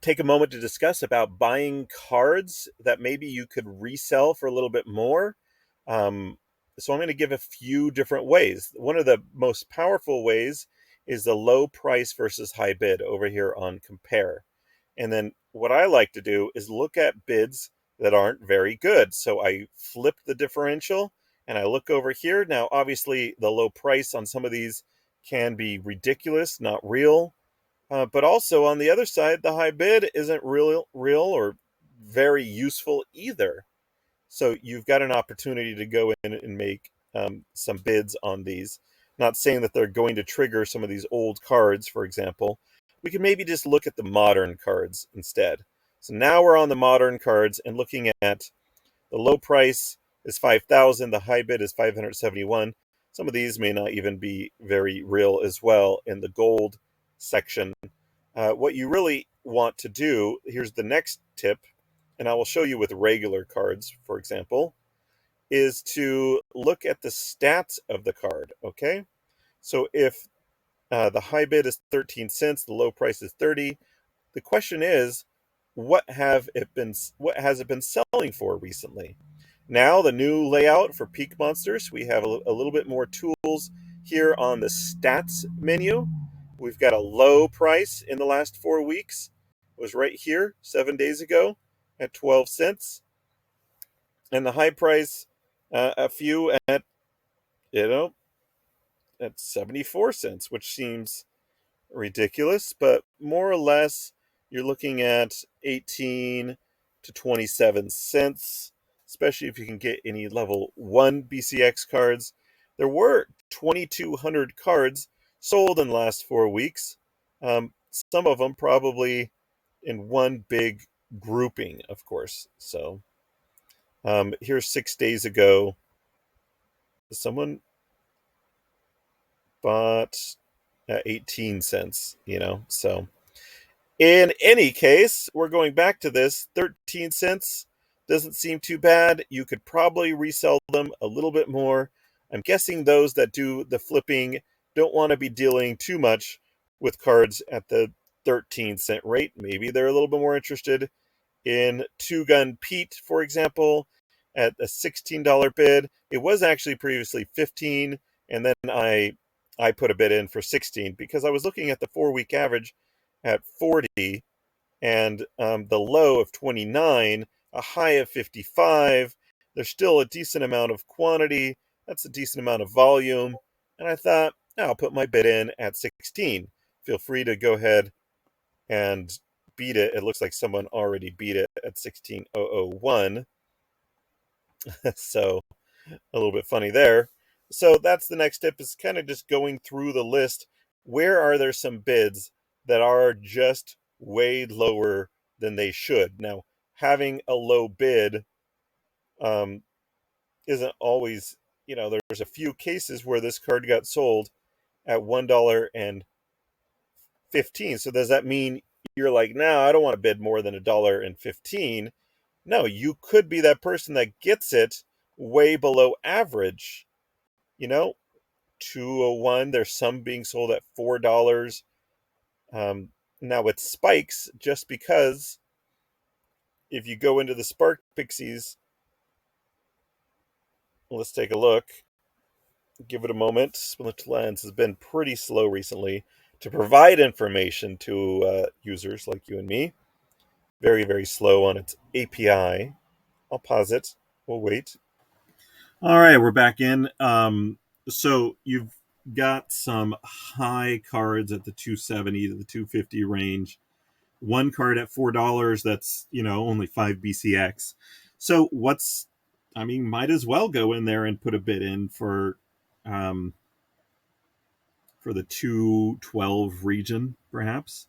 take a moment to discuss about buying cards that maybe you could resell for a little bit more. Um, so I'm going to give a few different ways. One of the most powerful ways is the low price versus high bid over here on Compare. And then what I like to do is look at bids that aren't very good. So I flip the differential and I look over here. Now, obviously, the low price on some of these can be ridiculous, not real. But also on the other side, the high bid isn't real or very useful either. So you've got an opportunity to go in and make some bids on these. Not saying that they're going to trigger some of these old cards, for example. We can maybe just look at the modern cards instead. So now we're on the modern cards and looking at the low price is 5,000, the high bid is 571. Some of these may not even be very real as well in the gold section. What you really want to do, here's the next tip, and I will show you with regular cards, for example, is to look at the stats of the card, okay? So if the high bid is 13 cents, the low price is 30, the question is, what has it been selling for recently? Now, the new layout for Peak Monsters, we have a little bit more tools here on the stats menu. We've got a low price in the last 4 weeks. It was right here 7 days ago at 12 cents. And the high price, a few at, you know, at 74 cents, which seems ridiculous, but more or less you're looking at 18 to 27 cents, especially if you can get any level 1 BCX cards. There were 2,200 cards sold in the last 4 weeks. Some of them probably in one big grouping, of course. So here's 6 days ago. Someone bought at 18 cents, so in any case, we're going back to this. 13 cents doesn't seem too bad. You could probably resell them a little bit more. I'm guessing those that do the flipping don't want to be dealing too much with cards at the 13-cent rate. Maybe they're a little bit more interested in Two Gun Pete, for example, at a $16 bid. It was actually previously 15, and then I put a bid in for 16 because I was looking at the 4-week average at 40 and the low of 29, a high of 55. There's still a decent amount of quantity. That's a decent amount of volume. And I thought, I'll put my bid in at 16. Feel free to go ahead and beat it. It looks like someone already beat it at 16,001. So a little bit funny there. So that's the next tip, is kind of just going through the list. Where are there some bids that are just way lower than they should? Now, having a low bid isn't always, there's a few cases where this card got sold at $1.15. So does that mean you're like, no, I don't want to bid more than $1.15? No, you could be that person that gets it way below average. 201, there's some being sold at $4. Now it spikes just because if you go into the Spark Pixies, let's take a look. Give it a moment. Split Lens has been pretty slow recently to provide information to users like you and me. Very, very slow on its API. I'll pause it. We'll wait. All right, we're back in. So you've got some high cards at the 270 to the 250 range. One card at $4, that's, only 5 BCX. So might as well go in there and put a bid in for the 212 region, perhaps.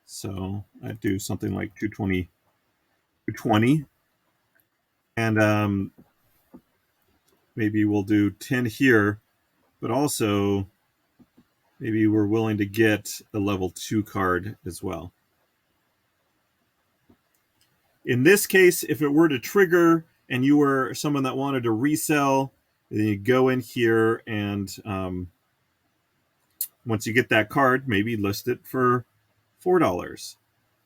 So I'd do something like 220. And maybe we'll do 10 here, but also maybe we're willing to get a level 2 card as well. In this case, if it were to trigger and you were someone that wanted to resell, then you go in here and once you get that card, maybe list it for $4.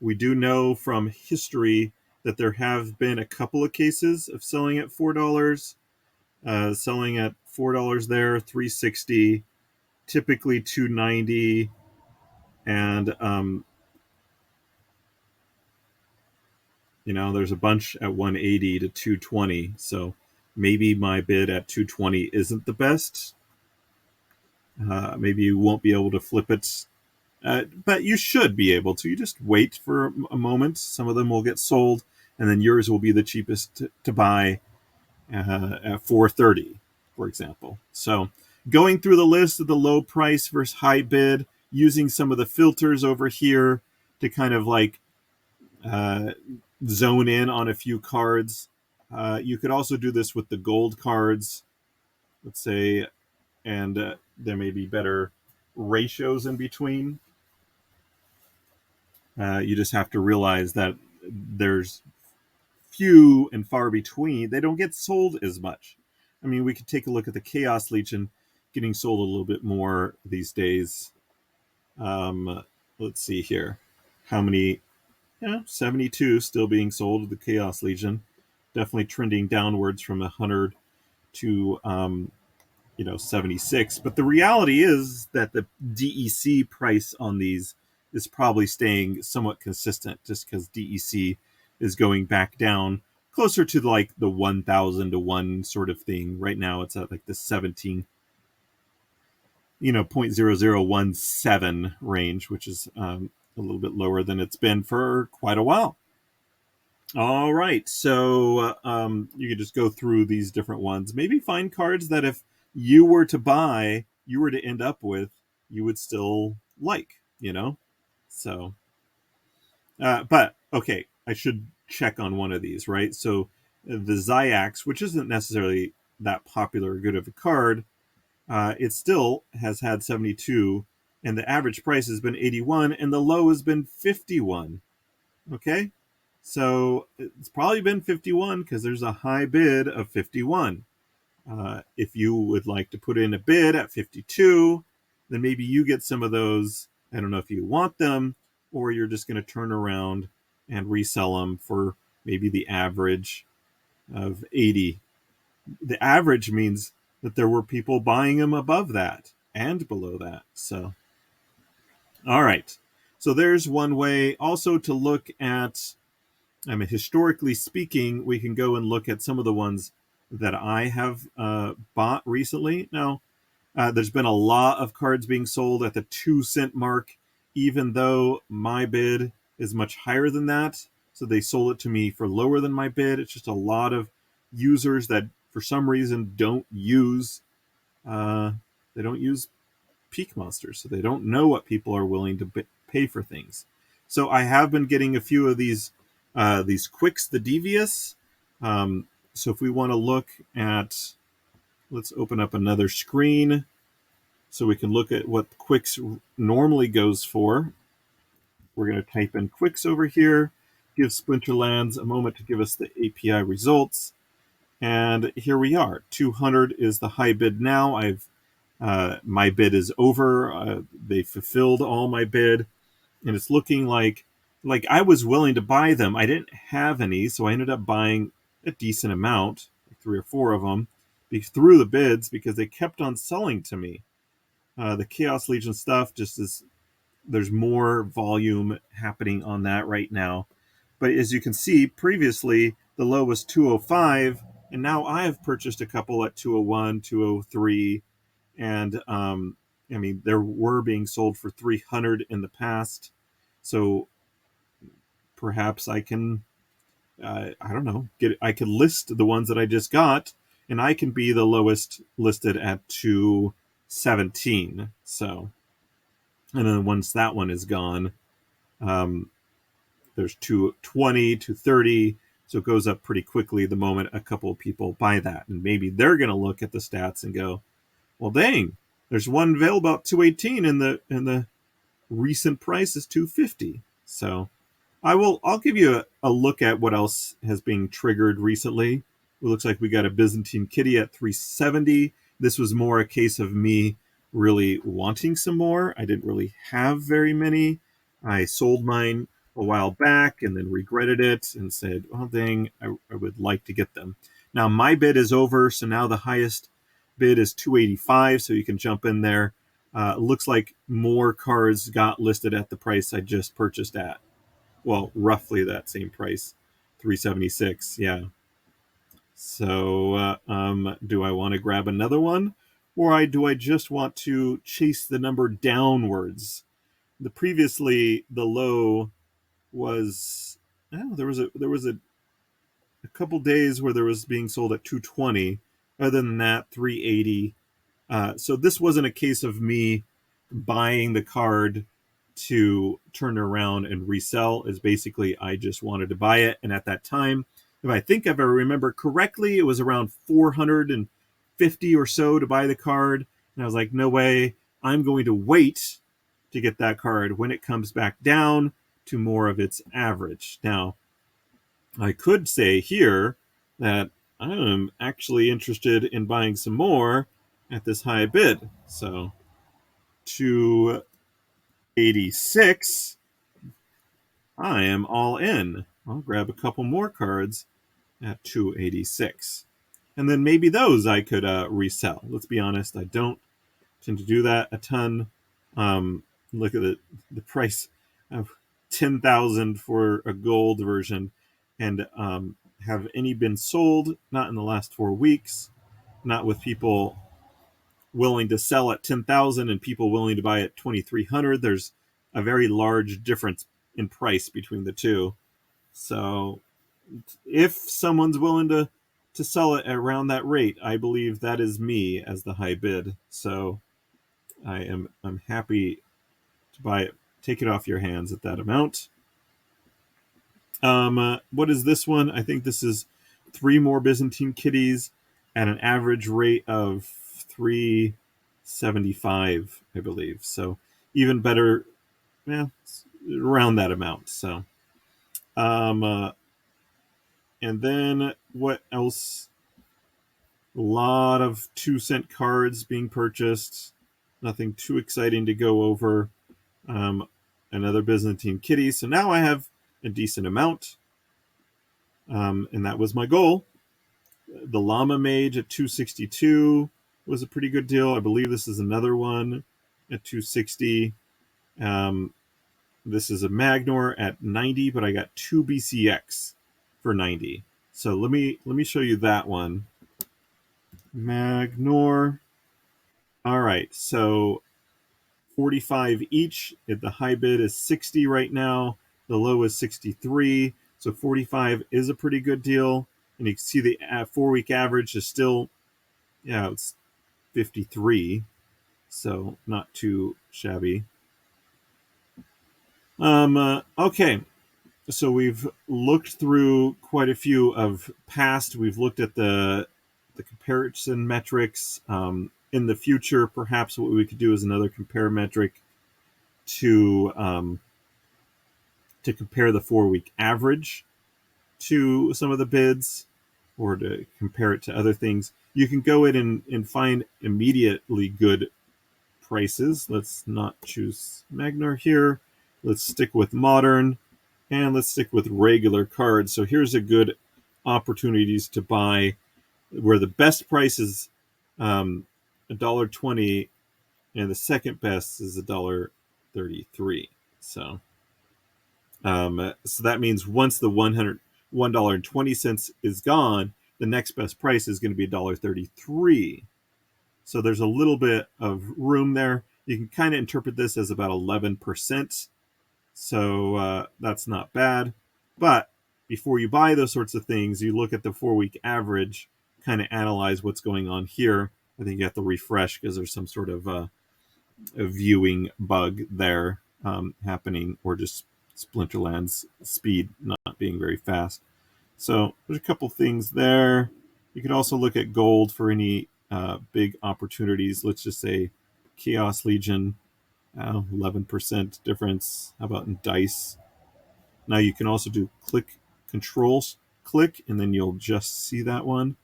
We do know from history that there have been a couple of cases of selling at $4, selling at $4 there, 360, typically 290, and there's a bunch at 180 to 220. So maybe my bid at 220 isn't the best. Maybe you won't be able to flip it, but you should be able to. You just wait for a moment. Some of them will get sold, and then yours will be the cheapest to buy at 430, for example. So going through the list of the low price versus high bid, using some of the filters over here to kind of like uh, zone in on a few cards. You could also do this with the gold cards, let's say, and there may be better ratios in between. You just have to realize that there's few and far between. They don't get sold as much. I mean, we could take a look at the Chaos Legion getting sold a little bit more these days. Let's see here. How many? 72 still being sold, the Chaos Legion. Definitely trending downwards from 100 to 76. But the reality is that the DEC price on these is probably staying somewhat consistent, just because DEC is going back down closer to like the 1,000 to 1 sort of thing. Right now it's at like the 17, 0.0017 range, which is a little bit lower than it's been for quite a while. All right, so you can just go through these different ones. Maybe find cards that if you were to buy, you were to end up with, you would still like, So, but okay, I should check on one of these, right? So the Zyax, which isn't necessarily that popular or good of a card, it still has had 72, and the average price has been 81, and the low has been 51. Okay, so it's probably been 51 because there's a high bid of 51. If you would like to put in a bid at 52, then maybe you get some of those. I don't know if you want them, or you're just going to turn around and resell them for maybe the average of 80. The average means that there were people buying them above that and below that. So, all right. So there's one way also to look at. I mean, historically speaking, we can go and look at some of the ones that I have bought recently. Now, there's been a lot of cards being sold at the 2 cent mark, even though my bid is much higher than that. So they sold it to me for lower than my bid. It's just a lot of users that, for some reason, don't use Peak Monsters, so they don't know what people are willing to pay for things. So I have been getting a few of these Quicks the Devious. So if we want to look at, let's open up another screen so we can look at what Quicks normally goes for. We're going to type in Quicks over here, give Splinterlands a moment to give us the API results. And here we are. 200 is the high bid now. My bid is over. They fulfilled all my bid, and it's looking like I was willing to buy them. I didn't have any, so I ended up buying a decent amount, like 3 or 4 of them, through the bids because they kept on selling to me. The Chaos Legion stuff just is, there's more volume happening on that right now. But as you can see, previously the low was 205, and now I have purchased a couple at 201, 203, and I mean, there were being sold for 300 in the past. So perhaps I can, I don't know, I could list the ones that I just got, and I can be the lowest listed at 217. So, and then once that one is gone, there's 220, 230. So it goes up pretty quickly the moment a couple of people buy that. And maybe they're going to look at the stats and go, well, dang, there's one available about 218 and the recent price is 250. So I'll give you a look at what else has been triggered recently. It looks like we got a Byzantine Kitty at 370. This was more a case of me really wanting some more. I didn't really have very many. I sold mine a while back and then regretted it and said, "Oh dang, I would like to get them." Now my bid is over, so now the highest bid is 285. So you can jump in there. Looks like more cards got listed at the price I just purchased at. Well, roughly that same price, 376. Yeah. So, do I want to grab another one, or do I just want to chase the number downwards? The low was, oh, there was a couple days where there was being sold at 220. Other than that, 380. So this wasn't a case of me buying the card to turn around and resell. Is basically I just wanted to buy it, and at that time, if I remember correctly, it was around 450 or so to buy the card, and I was like, no way, I'm going to wait to get that card when it comes back down to more of its average. Now, I could say here that I'm actually interested in buying some more at this high bid. So 286, I am all in. I'll grab a couple more cards at 286. And then maybe those I could resell. Let's be honest, I don't tend to do that a ton. Look at the price of 10,000 for a gold version, and have any been sold? Not in the last 4 weeks. Not with people willing to sell at 10,000 and people willing to buy at 2,300. There's a very large difference in price between the two. So if someone's willing to sell it around that rate, I believe that is me as the high bid. So I'm happy to buy it, take it off your hands at that amount. What is this one? I think this is three more Byzantine kitties at an average rate of 375, I believe. So even better, yeah, around that amount. So, um, uh, and then what else? A lot of 2 cent cards being purchased. Nothing too exciting to go over. Um, Another Byzantine kitty. So now I have a decent amount, and that was my goal. The Llama Mage at 262 was a pretty good deal. I believe this is another one at 260. Um, this is a Magnor at 90, but I got two BCX for 90. So let me show you that one. Magnor. All right, so 45 each. The high bid is 60 right now. The low is 63. So 45 is a pretty good deal. And you can see the 4 week average is still, yeah, it's 53. So not too shabby. Okay. So we've looked through quite a few of past. We've looked at the comparison metrics. In the future, perhaps what we could do is another compare metric to compare the 4 week average to some of the bids, or to compare it to other things. You can go in and find immediately good prices. Let's not choose Magnar here. Let's stick with modern, and let's stick with regular cards. So here's a good opportunities to buy where the best price is $1.20, and the second best is $1.33. So that means once the $1.20 is gone, the next best price is going to be $1.33. So there's a little bit of room there. You can kind of interpret this as about 11%. So that's not bad. But before you buy those sorts of things, you look at the 4 week average, kind of analyze what's going on here. I think you have to refresh because there's some sort of a viewing bug there happening, or just Splinterland's speed not being very fast. So there's a couple things there. You could also look at gold for any big opportunities. Let's just say Chaos Legion, 11% difference. How about in dice? Now you can also do controls click, and then you'll just see that one.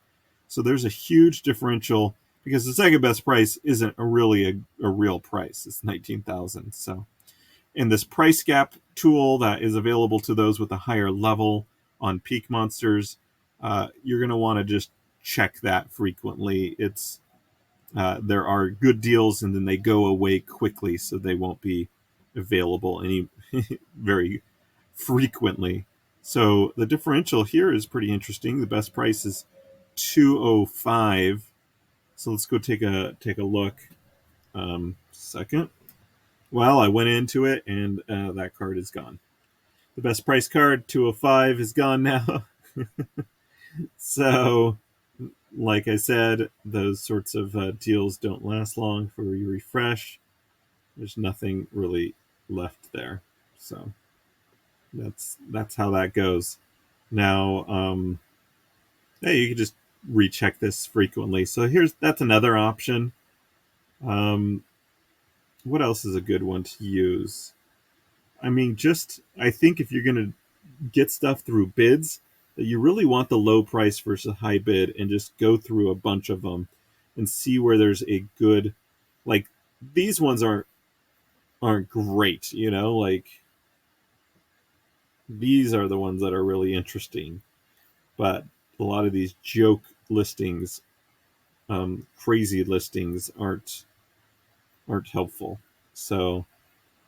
So there's a huge differential because the second best price isn't a real price. It's 19,000. So And this price gap tool that is available to those with a higher level on peak monsters, you're going to want to just check that frequently. It's there are good deals and then they go away quickly, so they won't be available any very frequently. So the differential here is pretty interesting. The best price is 205. So let's go take a look. Second. Well, I went into it and that card is gone. The best price card, 205, is gone now. So, like I said, those sorts of deals don't last long for you refresh. There's nothing really left there. So that's how that goes. Now, hey, you can just recheck this frequently. So that's another option. What else is a good one to use? I mean, I think if you're going to get stuff through bids, that you really want the low price versus high bid and just go through a bunch of them and see where there's a good, like these ones aren't great, like these are the ones that are really interesting, but a lot of these joke listings, crazy listings aren't helpful. So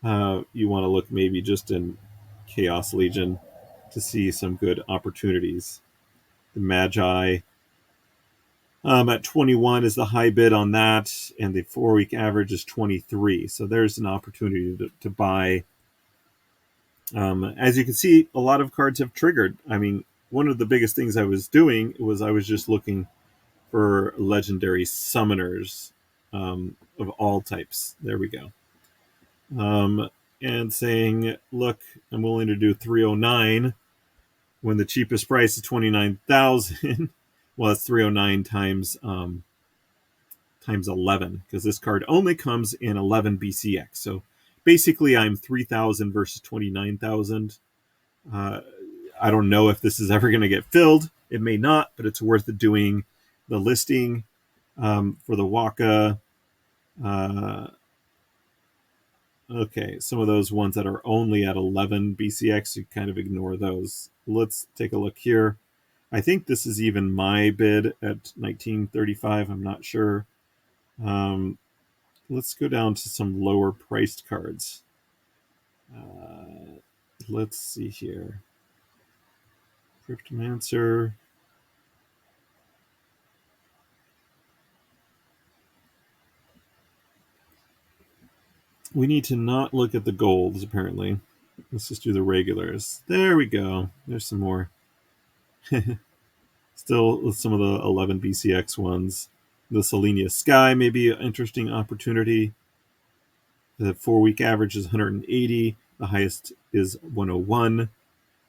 you want to look maybe just in Chaos Legion to see some good opportunities. The Magi at 21 is the high bid on that, and the 4-week average is 23. So there's an opportunity to buy. As you can see, a lot of cards have triggered. I mean, one of the biggest things I was doing was I was just looking for legendary summoners of all types. There we go. And saying, look, I'm willing to do 309 when the cheapest price is 29,000. Well, it's 309 times 11, because this card only comes in 11 BCX. So basically, I'm 3,000 versus 29,000. I don't know if this is ever going to get filled. It may not, but it's worth doing the listing for the Waka. Okay, some of those ones that are only at 11 BCX, you kind of ignore those. Let's take a look here. I think this is even my bid at 1935. I'm not sure. Let's go down to some lower priced cards. Let's see here. Cryptomancer. We need to not look at the golds, apparently. Let's just do the regulars. There we go. There's some more. Still some of the 11 BCX ones. The Selenia Sky may be an interesting opportunity. The 4-week average is 180. The highest is 101.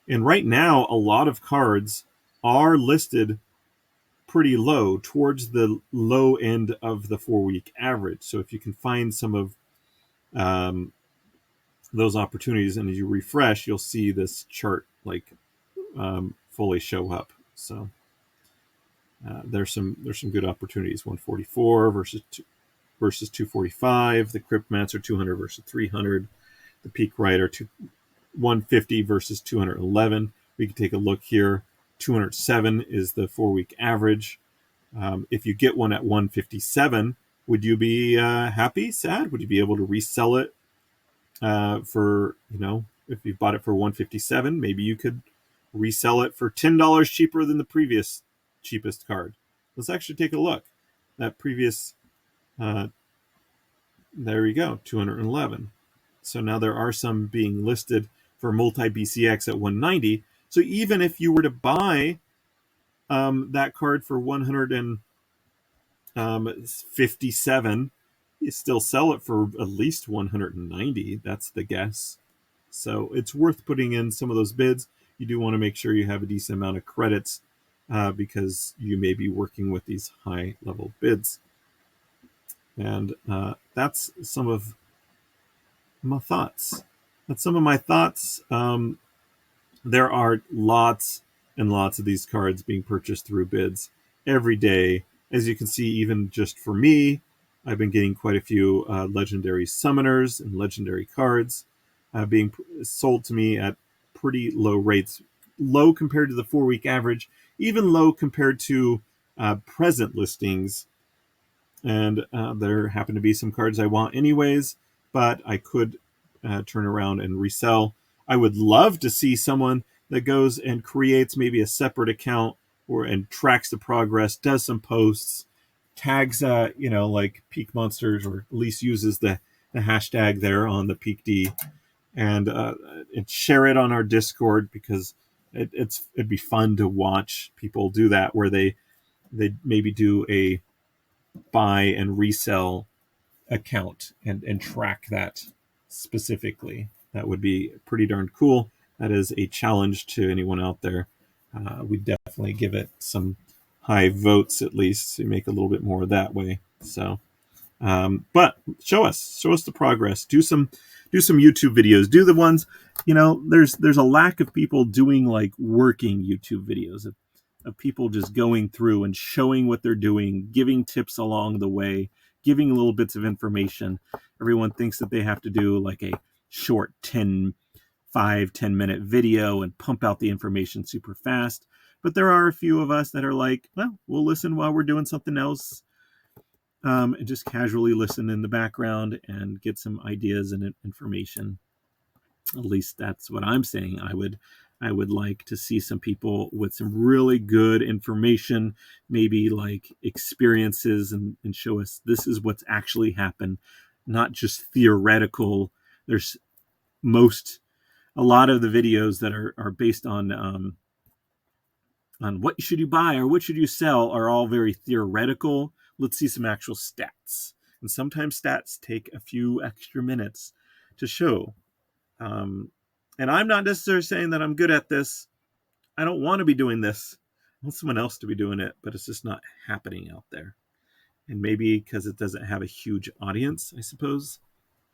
And right now, a lot of cards are listed pretty low, towards the low end of the 4-week average. So if you can find some of those opportunities and as you refresh, you'll see this chart fully show up. So there's some good opportunities. 144 versus 245. The Cryptmancer 200 versus 300. The Peak Rider 150 versus 211. We can take a look here. 207 is the 4-week average. If you get one at 157, would you be happy, sad? Would you be able to resell it for, if you bought it for 157, maybe you could resell it for $10 cheaper than the previous cheapest card. Let's actually take a look. That previous, there you go, 211. So now there are some being listed for multi-BCX at 190. So even if you were to buy that card for 157, you still sell it for at least 190. That's the guess. So it's worth putting in some of those bids. You do want to make sure you have a decent amount of credits because you may be working with these high level bids. And that's some of my thoughts. There are lots and lots of these cards being purchased through bids every day. As you can see, even just for me, I've been getting quite a few legendary summoners and legendary cards. being sold to me at pretty low rates, low compared to the 4 week average, even low compared to present listings. And there happen to be some cards I want anyways, but I could turn around and resell. I would love to see someone that goes and creates maybe a separate account or and tracks the progress, does some posts, tags, like Peak Monsters, or at least uses the hashtag there on the Peak D, and share it on our Discord, because it'd be fun to watch people do that, where they maybe do a buy and resell account and track that specifically. That would be pretty darn cool. That is a challenge to anyone out there. We definitely give it some high votes, at least, to make a little bit more that way. So, but show us the progress. Do some YouTube videos. Do the ones, there's a lack of people doing like working YouTube videos of people just going through and showing what they're doing, giving tips along the way, giving little bits of information. Everyone thinks that they have to do like a short 10 minute video and pump out the information super fast. But there are a few of us that are like, well, we'll listen while we're doing something else, and just casually listen in the background and get some ideas and information. At least that's what I'm saying. I would like to see some people with some really good information, maybe like experiences, and show us this is what's actually happened, not just theoretical. There's a lot of the videos that are based on what should you buy or what should you sell are all very theoretical. Let's see some actual stats. And sometimes stats take a few extra minutes to show. And I'm not necessarily saying that I'm good at this. I don't want to be doing this. I want someone else to be doing it, but it's just not happening out there. And maybe because it doesn't have a huge audience, I suppose.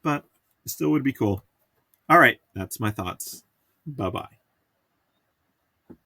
But it still would be cool. All right, that's my thoughts. Bye-bye.